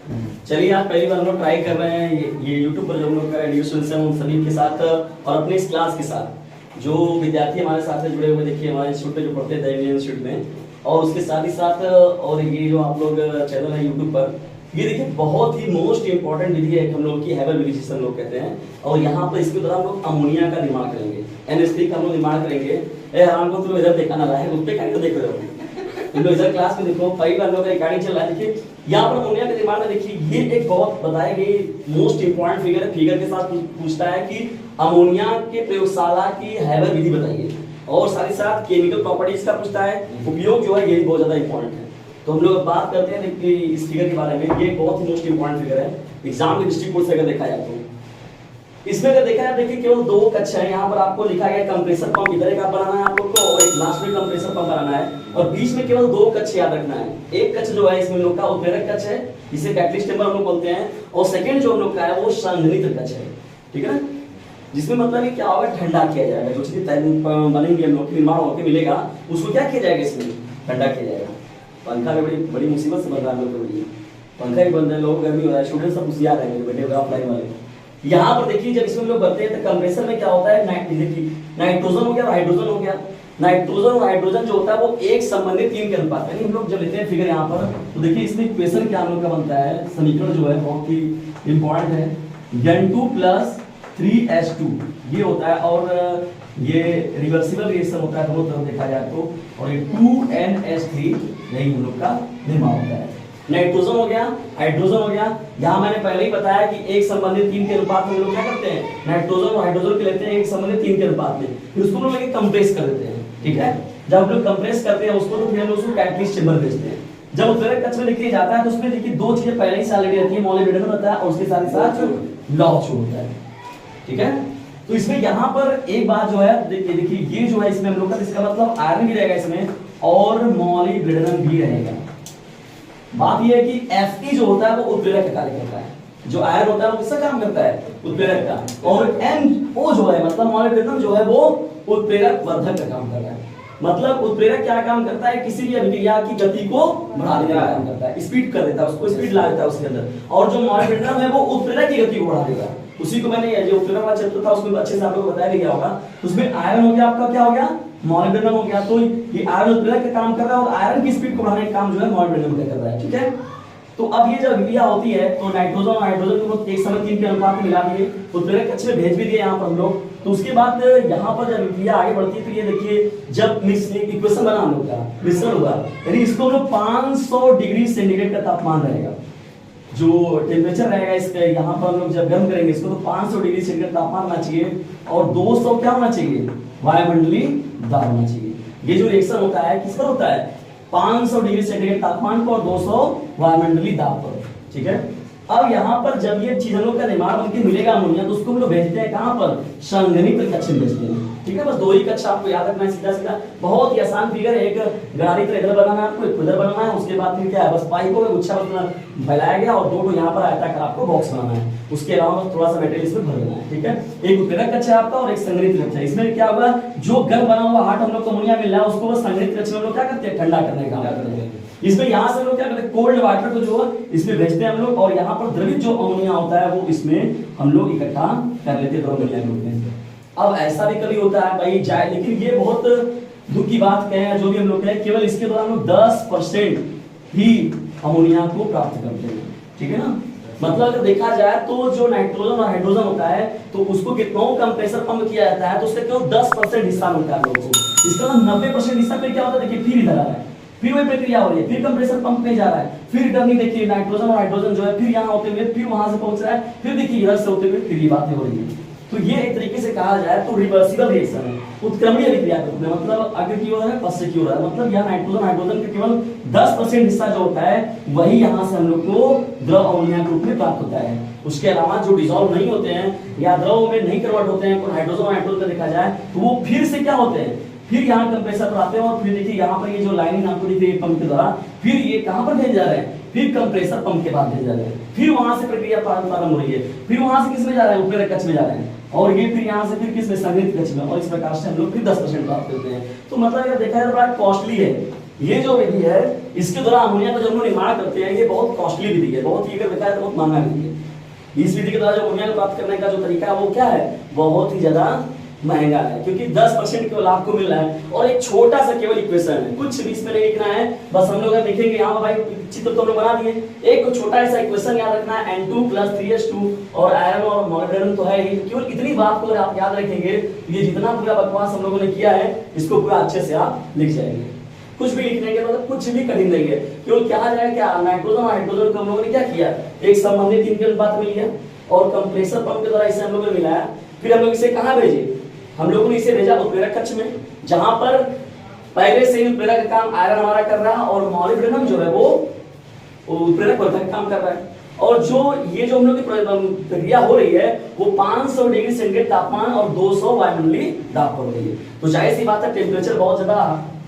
चलिए आज पहली बार हम लोग ट्राई कर रहे हैं ये यूट्यूब पर जो हम लोग कर रहे हैं न्यूज़ हैं उन सभी के साथ और अपने इस क्लास के साथ जो विद्यार्थी हमारे साथ से जुड़े हुए देखिए हमारे इंस्टीट्यूट में जो पढ़ते हैं दैनिक इंस्टीट्यूट में और उसके साथ ही साथ और ये जो आप लोग चैनल है यूट्यूब पर ये देखिए बहुत ही मोस्ट इंपॉर्टेंट विधि है हम लोग की हैबल विधि जिसे हम लोग कहते हैं। और यहाँ पर इसके द्वारा हम लोग अमोनिया का निर्माण करेंगे, NH3 का हम लोग निर्माण करेंगे। हराम को तुम इधर देखा ना रहा है उस पे क्या देख रहे हो तुम लोग इधर क्लास में देखो पहली बार लोग रिकॉर्डिंग चल रहा है। देखिए यहाँ पर अमोनिया के निर्माण में देखिए ये एक बहुत बताई गई मोस्ट इंपॉर्टेंट फिगर है। फिगर के साथ पूछता है कि अमोनिया के प्रयोगशाला की हैबल विधि बताइए और साथ ही साथ केमिकल प्रॉपर्टीज का पूछता है। उपयोग जो है ये बहुत ज्यादा इंपॉर्टेंट है। तो हम लोग बात करते हैं कि इस फिगर के बारे में। ये बहुत ही मोस्ट इंपॉर्टेंट फिगर है एग्जाम के दृष्टिकोण से अगर देखा जाए तो। इसमें अगर देखा जाए देखिए केवल दो कक्षा है। यहाँ पर आपको लिखा गया कंप्रेसर पंप इधर एक बनाना है आप लोग को और एक लास्ट में कंप्रेसर पंप बनाना है और बीच में केवल दो कक्ष याद रखना है। एक कक्ष जो है इसमें लोग का उत्प्रेरक कक्ष है जिसे कैटलिस्ट चेंबर हम लोग बोलते हैं और सेकंड जो हम लोग का है वो संघनित्र कक्ष है, ठीक है ना, जिसमें मतलब क्या होगा ठंडा किया जाएगा। जो चीज बनेंगे हम लोग निर्माण होकर मिलेगा उसको क्या किया जाएगा इसमें ठंडा किया जाएगा। पंखा में बड़ी बड़ी मुसीबत से बन रहा है हम लोग को, पंखा ही बंद है, लोग गर्मी हो रहा है, स्टूडेंट सब होशियार है मेरे बेटे ऑफलाइन वाले। यहाँ पर देखिए जब इसमें हम लोग बढ़ते हैं तो कंप्रेसर में क्या होता है नाइट्रोजन हो गया हाइड्रोजन हो गया। नाइट्रोजन और हाइड्रोजन जो होता है वो एक संबंधित 3 के अनुपात है। हम लोग जब लेते हैं फिगर यहाँ पर तो देखिए इसमें इक्वेशन क्या हम लोग का बनता है, समीकरण जो है बहुत ही इंपॉर्टेंट है। N2 + 3H2 ये होता है और ये रिवर्सिबल रिएक्शन होता है दोनों तरफ देखा जाए तो। और ये 2NH3 यही हम लोग का निर्माण होता है। नाइट्रोजन हो गया हाइड्रोजन हो गया। यहाँ मैंने पहले ही बताया कि एक संबंधित 3 के अनुपात में हम लोग क्या करते हैं नाइट्रोजन और हाइड्रोजन के लेते हैं एक संबंधित 3 के अनुपात में, फिर उसको हम लोग कंप्रेस कर देते हैं, ठीक है। जब हम लोग कंप्रेस करते हैं उसको तो फिर हम लोग उसको कैटलिस्ट चेंबर भेजते हैं। जब उत्प्रेरक कक्ष में लिखा जाता है तो उसमें देखिए दो चीजें पहले ही ऑलरेडी रहती है, मॉलिब्डेनम होता है और उसके साथ साथ लॉक्स होता है, ठीक है। तो इसमें यहाँ पर एक बात जो है देखिए ये जो है इसमें हम लोग का इसका मतलब आयरन भी रहेगा इसमें और मॉलिब्डेनम भी रहेगा। बात ये है कि Fe जो होता है वो उत्प्रेरक का कार्य करता है, जो आयरन होता है वो किसका काम करता है उत्प्रेरक का, और NO जो है मतलब मॉलिब्डेनम जो है वो उत्प्रेरक वर्धक का काम कर रहा है। मतलब उत्प्रेरक क्या काम करता है किसी भी अभिक्रिया की गति को बढ़ा देने का काम करता है, स्पीड कर देता है, उसको स्पीड ला देता है उसके अंदर। और जो मॉलिब्डेनम है वो उत्प्रेरक की गति को बढ़ा देगा। उसी को मैंने जो उत्प्रेरक वाला चैप्टर था उसमें अच्छे से आप लोगों को बताया गया होगा। उसमें आयरन हो गया आपका क्या हो गया मॉलिब्डेनम हो गया। तो ये आयरन उत्प्रेरक का काम कर रहा है और आयरन की स्पीड को बढ़ाने का काम जो है मॉलिब्डेनम का कर रहा है, ठीक है। तो अब ये जब अभिक्रिया होती है तो नाइट्रोजन और हाइड्रोजन को एक समय 3 के अनुपात में मिला दिए, उत्प्रेरक कक्ष में भेज भी दिए यहाँ पर हम लोग। तो उसके बाद यहाँ पर जब अभिक्रिया आगे बढ़ती है तो ये देखिए जब इक्वेशन बना हम लोग का मिश्रण हुआ यानी इसको हम लोग 500 डिग्री सेंटीग्रेड का तापमान रहेगा जो टेम्परेचर रहेगा इसका। यहाँ पर हम लोग जब गर्म करेंगे इसको तो 500 डिग्री सेंटीग्रेड तापमान होना चाहिए और 200 क्या होना चाहिए वायुमंडलीय दाब होना चाहिए। ये जो रिएक्शन होता है किस पर होता है 500 डिग्री सेंटीग्रेड तापमान पर और 200 वायुमंडलीय दाब पर, ठीक है। अब यहाँ पर जब ये चीज हम लोग का निर्माण बनके मिलेगा अमोनिया तो उसको हम लोग भेजते हैं कहाँ पर संघनित्र कक्ष में भेजते हैं, ठीक है। बस दो ही कक्ष आपको याद रखना है सीधा सीधा, बहुत ही आसान फिगर है। एक गरारी तरह इधर बनाना है आपको, एक उधर बनाना है, उसके बाद फिर क्या है बस पाइपों में गुच्छा फैलाया गया और दो यहाँ पर आयताकार आपको बॉक्स बनाना है। उसके अलावा बस थोड़ा सा मटेरियल इसमें भर देना है, ठीक है। एक उत्प्रेरक कक्ष है आपका और एक संघनित्र कक्ष है। इसमें क्या होगा जो गर्म बना हुआ हार्ट हम लोग को अमोनिया मिल रहा है उसको संघनित्र कक्ष में हम लोग क्या करते हैं ठंडा करने का काम करते हैं। इसमें यहाँ से हम लोग क्या करते हैं कोल्ड वाटर को जो इसमें भेजते हैं हम लोग और यहाँ पर द्रवित जो अमोनिया होता है वो इसमें हम लोग इकट्ठा कर लेते हैं अमोनिया के रूप में। अब ऐसा भी कभी होता है भाई जाए, लेकिन ये बहुत दुख की बात कहें जो भी हम लोग कहें केवल इसके द्वारा हम लोग 10% ही अमोनिया को प्राप्त करते हैं, ठीक है ना। मतलब अगर देखा जाए तो जो नाइट्रोजन और हाइड्रोजन होता है तो उसको कितना कंप्रेसर पंप किया जाता है तो उसका केवल 10% हिस्सा मिलता है लोगों को। इसका 90% हिस्सा फिर क्या होता है देखिए फिर इधर आ रहा है, फिर वही प्रक्रिया हो रही है, फिर कंप्रेसर पंप में जा रहा है, फिर रिटर्निंग देखिए नाइट्रोजन और हाइड्रोजन जो है फिर यहाँ होते हुए फिर वहां से पहुंच रहा है, फिर देखिए इधर से होते हुए फिर ये बातें हो रही है। तो ये एक तरीके से कहा जाए तो रिवर्सिबल रिएक्शन है, उत्क्रमणीय अभिक्रिया के रूप में। मतलब आगे की ओर है पश्चिम की ओर है, मतलब यहाँ नाइट्रोजन हाइड्रोजन का केवल 10% हिस्सा जो होता है वही यहाँ से हम लोग को द्रव अमोनिया के रूप में प्राप्त होता है। उसके अलावा जो डिसॉल्व नहीं होते हैं या द्रव में नहीं कन्वर्ट होते हैं हाइड्रोजन और हाइड्रोजन का देखा जाए तो वो फिर से क्या होते हैं फिर यहाँ कंप्रेसर पर आते हैं और फिर देखिए यहाँ पर ये जो लाइनिंग आपको दिख रही है पंप के द्वारा फिर ये कहाँ पर भेजे जा रहे हैं फिर कंप्रेसर पंप के बाद भेजे जा रहे हैं, फिर वहां से प्रक्रिया प्रारंभ हो रही है, फिर वहां से किस में जा रहे हैं उत्प्रेरक कक्ष में जा रहे हैं और ये फिर यहाँ से फिर किस में संघनित्र कक्ष में और इस प्रकार से हम लोग फिर 10% प्राप्त करते हैं। तो मतलब अगर देखा जाए तो बड़ा कॉस्टली है ये जो विधि है इसके द्वारा अमोनिया का जो हम लोग निर्माण करते हैं ये बहुत कॉस्टली विधि है, बहुत ही अगर देखा जाए तो बहुत महंगा विधि है। इस विधि के द्वारा जो अमोनिया को प्राप्त करने का जो तरीका है वो क्या है, बहुत ही ज्यादा महंगा है, क्योंकि 10% केवल आपको मिल रहा है और एक छोटा सा केवल इक्वेशन है, कुछ भी इसमें नहीं लिखना है। बस हम लोग अगर देखेंगे यहाँ भाई चित्र तो हम लोग बना दिए, एक छोटा ऐसा इक्वेशन याद रखना है N2 + 3H2 और आयरन और मॉलिब्डेनम तो है ही। केवल इतनी बात को अगर आप याद रखेंगे ये जितना पूरा बकवास हम लोगों ने किया है इसको पूरा अच्छे से आप लिख जाएंगे। कुछ भी लिखने के मतलब कुछ भी कठिन नहीं है, केवल क्या जाए क्या नाइट्रोजन और हाइड्रोजन को हम लोगों ने क्या किया, एक संबंधित इनके अनुपात मिल गया और कंप्रेसर पंप के द्वारा इसे हम लोगों ने मिलाया। फिर हम लोग इसे कहाँ भेजे, हम लोगों ने इसे भेजा उत्प्रेरक कक्ष में, जहां पर पहले से ही उत्प्रेरक का काम आयरन हमारा कर रहा है और मॉलिब्डेनम जो है वो उत्प्रेरक वर्धक का काम कर रहा है। और जो ये जो हम लोग की प्रक्रिया हो रही है वो 500 डिग्री सेंटीग्रेड तापमान और 200 वायुमंडलीय दाब पर हो रही है। तो जाहिर सी बात है टेम्परेचर बहुत ज्यादा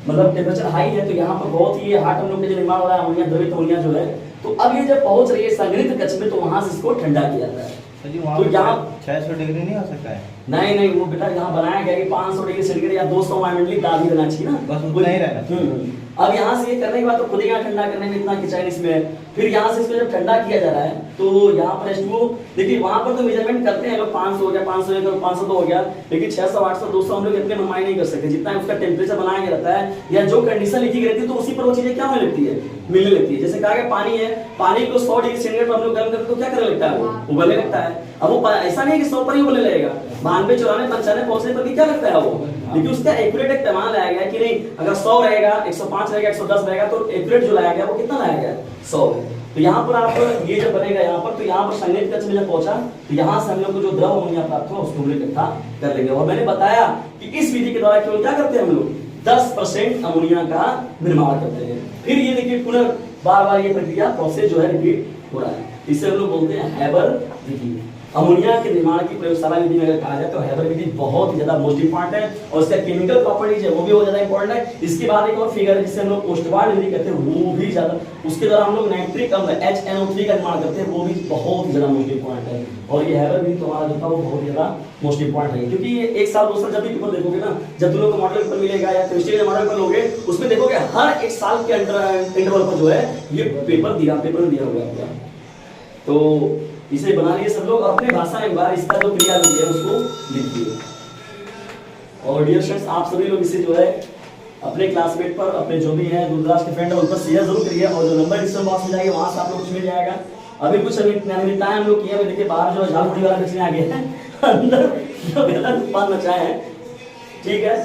मतलब टेम्परेचर हाई है, तो यहाँ पर बहुत ही हार्ड हम लोग के जो निर्माण हो रहा है अमोनिया द्रवित अमोनिया जो है, तो अब ये जब पहुंच रही है संघनित कक्ष में तो वहां से इसको ठंडा किया जाता है। तो यहाँ 600 डिग्री नहीं हो सकता है? नहीं वो बेटा यहाँ बनाया गया कि 500 डिग्री सेंटीग्रेड या 200 वायुमंडलीय दाब ही रहना चाहिए ना, बस उतना ही रहना। अब यहाँ से ये करने के बाद तो खुद यहाँ ठंडा करने में इतना किचन इसमें, फिर यहाँ से इसको जब ठंडा किया जा रहा है तो यहाँ पर H2O देखिए वहां पर तो मेजरमेंट करते हैं लोग 500 हो गया 500 हो गया 500 तो हो गया, लेकिन 600 800 200 हम लोग इतने मनमानी नहीं कर सकते। जितना उसका टेम्परेचर बनाया गया रहता है या जो कंडीशन लिखी गई रहती है तो उसी पर वो चीजें क्या होने लगती है, मिलने लगती है। जैसे कहा गया पानी है, पानी को 100 डिग्री सेंटीग्रेड पर हम लोग गर्म करते तो क्या करने लगता है, वो उबलने लगता है। अब वो ऐसा नहीं कि 100 पर ही उबलने लगेगा, 92 94 95 पहुंचने पर भी क्या लगता है वो, लेकिन उसका एक्यूरेट एक पैमाना लाया गया कि नहीं अगर 100 रहेगा 105 रहेगा 110 रहेगा तो एक्यूरेट जो लाया गया वो कितना लाया गया 100 है। तो यहाँ पर आप ये जब बनेगा यहाँ पर, तो यहाँ पर संघनित कक्ष में जब पहुंचा तो यहाँ से हम लोग को जो द्रव अमोनिया प्राप्त हुआ उसको हम लोग इकट्ठा कर लेंगे। और मैंने बताया कि इस विधि के द्वारा केवल क्या करते हैं हम लोग 10% अमोनिया का निर्माण करते हैं। फिर ये देखिए पुनः बार ये प्रक्रिया प्रोसेस जो है रिपीट हो रहा है, इसे हम लोग बोलते हैं हैबर विधि। अमोनिया के निर्माण की प्रयोगशाला विधि में अगर कहा जाए तो हैबर विधि बहुत ही ज्यादा मोस्ट इंपॉर्टेंट है और इसका केमिकल प्रॉपर्टीज है वो भी बहुत ज्यादा इंपॉर्टेंट है। इसके बाद एक और फिगर है जिसे हम लोग पोस्टबार्ड विधि कहते हैं, वो भी ज्यादा, उसके द्वारा हम लोग नाइट्रिक अम्ल HNO3 का निर्माण करते हैं, वो भी बहुत ज्यादा मोस्ट इंपॉर्टेंट है। और ये हैबर विधि तो हमारा जो था वो बहुत ज्यादा मोस्ट इंपॉर्टेंट है, क्योंकि ये एक साल 2 साल जब भी पेपर देखोगे ना, जब तुम लोग को मॉडल पेपर मिलेगा या केमिस्ट्री का मॉडल पेपर लोगे उसमें देखोगे हर एक साल के इंटरवल पर जो है ये पेपर दिया हुआ है। तो इसे बना लिए सब लोग और अपनी भाषा में एक बार इसका जो क्रिया विधि है उसको लिखिए। और डियर स्टूडेंट्स आप सभी लोग इसे जो है अपने क्लासमेट पर अपने जो भी हैं दूरदराज के फ्रेंड है उन पर शेयर जरूर करिए और जो नंबर डिस्क्रिप्शन बॉक्स में जाएगा वहां से आप लोग कुछ मिल जाएगा। अभी कुछ अनियमितताएं हम लोग किए, देखिए बाहर जो झाल मुड़ी वाला बेचने आ गया है अंदर जो गलत उत्पाद मचाए हैं, ठीक है।